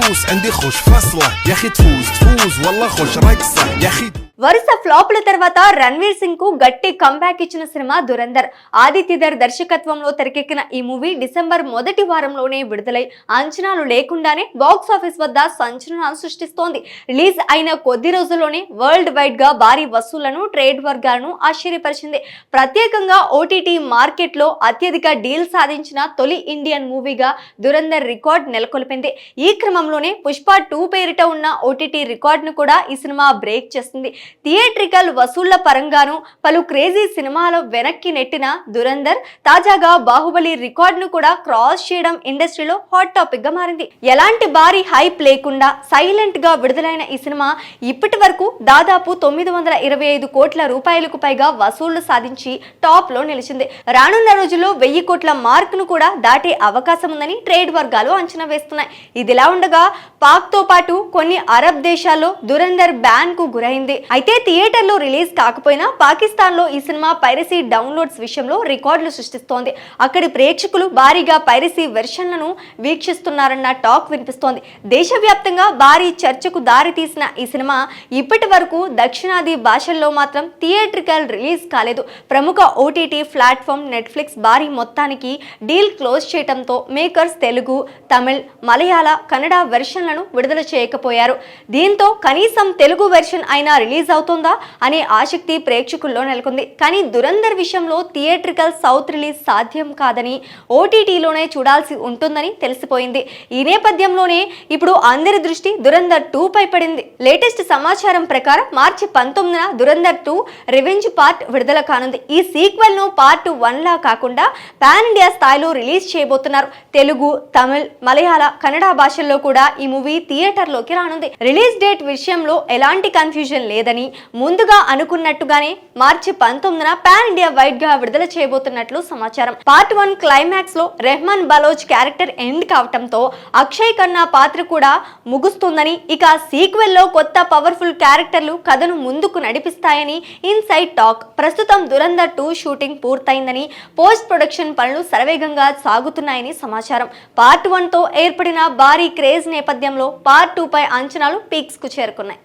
فلوس عندي خوش فصلة يا اخي تفوز والله خوش رقصة يا اخي. వరుస ఫ్లాపుల తర్వాత రణ్వీర్ సింగ్ కు గట్టి కంబ్యాక్ ఇచ్చిన సినిమా దురంధర్. ఆదిత్యధర్ దర్శకత్వంలో తెరకెక్కిన ఈ మూవీ డిసెంబర్ మొదటి వారంలోనే విడుదలై అంచనాలు లేకుండానే బాక్స్ ఆఫీస్ వద్ద సంచలనాలు సృష్టిస్తోంది. రిలీజ్ అయిన కొద్ది రోజుల్లోనే వరల్డ్ వైడ్ గా భారీ వసూళ్లను ట్రేడ్ వర్గాలను ఆశ్చర్యపరిచింది. ప్రత్యేకంగా ఓటీటీ మార్కెట్ లో అత్యధిక డీల్ సాధించిన తొలి ఇండియన్ మూవీగా దురంధర్ రికార్డ్ నెలకొల్పింది. ఈ క్రమంలోనే పుష్ప 2 పేరిట ఉన్న ఓటీటీ రికార్డును కూడా ఈ సినిమా బ్రేక్ చేస్తుంది. థియేట్రికల్ వసూళ్ల పరంగాను పలు క్రేజీ సినిమాల వెనక్కి నెట్టిన దురంధర్ తాజాగా బాహుబలి రికార్డును కూడా క్రాస్ చేయడం ఇండస్ట్రీలో హాట్ టాపిక్ గా మారింది. ఎలాంటి భారీ హైప్ లేకుండా సైలెంట్ గా విడుదలైన ఈ సినిమా ఇప్పటి వరకు దాదాపు 925 కోట్ల రూపాయలకు పైగా వసూళ్లు సాధించి టాప్ లో నిలిచింది. రానున్న రోజుల్లో 1000 కోట్ల మార్క్ ను కూడా దాటే అవకాశం ఉందని ట్రేడ్ వర్గాలు అంచనా వేస్తున్నాయి. ఇదిలా ఉండగా పాక్ తో పాటు కొన్ని అరబ్ దేశాల్లో దురంధర్ బ్యాన్ కు గురైంది. అయితే థియేటర్లో రిలీజ్ కాకపోయినా పాకిస్తాన్ లో ఈ సినిమా పైరసీ డౌన్లోడ్స్ విషయంలో రికార్డులు సృష్టిస్తోంది. అక్కడి ప్రేక్షకులు భారీగా పైరసీ వెర్షన్లను వీక్షిస్తున్నారన్న టాక్ వినిపిస్తోంది. దేశవ్యాప్తంగా భారీ చర్చకు దారి తీసిన ఈ సినిమా ఇప్పటి వరకు దక్షిణాది భాషల్లో మాత్రం థియేట్రికల్ రిలీజ్ కాలేదు. ప్రముఖ ఓటీటీ ప్లాట్ఫామ్ నెట్ఫ్లిక్స్ భారీ మొత్తానికి డీల్ క్లోజ్ చేయడంతో మేకర్స్ తెలుగు, తమిళ్, మలయాళ, కన్నడ వెర్షన్లను విడుదల చేయకపోయారు. దీంతో కనీసం తెలుగు వెర్షన్ అయినా రిలీజ్ అవుతుందా అనే ఆసక్తి ప్రేక్షకుల్లో నెలకొంది. కానీ దురంధర్ విషయంలో థియేట్రికల్ సౌత్ రిలీజ్ సాధ్యం కాదని ఓటీటీలోనే చూడాల్సి ఉంటుందని తెలిసిపోయింది. ఈ నేపథ్యంలోనే ఇప్పుడు అందరి దృష్టి దురంధర్ 2 పై పడింది. లేటెస్ట్ సమాచారం ప్రకారం మార్చి 19న దురంధర్ 2 రివెంజ్ పార్ట్ విడుదల కానుంది. ఈ సీక్వెల్ ను పార్ట్ 1 లా కాకుండా పాన్ ఇండియా స్థాయిలో రిలీజ్ చేయబోతున్నారు. తెలుగు, తమిళ్, మలయాళ, కన్నడ భాషల్లో కూడా ఈ మూవీ థియేటర్లోకి రానుంది. రిలీజ్ డేట్ విషయంలో ఎలాంటి కన్ఫ్యూజన్ లేదని ముందుగా అనుకున్నట్టుగానే మార్చి 19న పాన్ ఇండియా వైడ్ గా విడుదల చేయబోతున్నట్లు సమాచారం. పార్ట్ 1 క్లైమాక్స్ లో రెహమాన్ బలోచ్ క్యారెక్టర్ ఎండ్ కావటంతో అక్షయ్ ఖన్నా పాత్ర కూడా ముగుస్తుందని, ఇక సీక్వెల్ లో కొత్త పవర్ఫుల్ క్యారెక్టర్లు కథను ముందుకు నడిపిస్తాయని ఇన్సైడ్ టాక్. ప్రస్తుతం దురంధర్ 2 షూటింగ్ పూర్తయిందని, పోస్ట్ ప్రొడక్షన్ పనులు శరవేగంగా సాగుతున్నాయని సమాచారం. పార్ట్ 1 తో ఏర్పడిన భారీ క్రేజ్ నేపథ్యంలో పార్ట్ 2 పై అంచనాలు పీక్స్ కు చేరుకున్నాయి.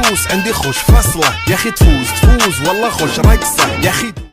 فلوس عندي خوش فصلة يا اخي تفوز والله خوش رقصة يا اخي.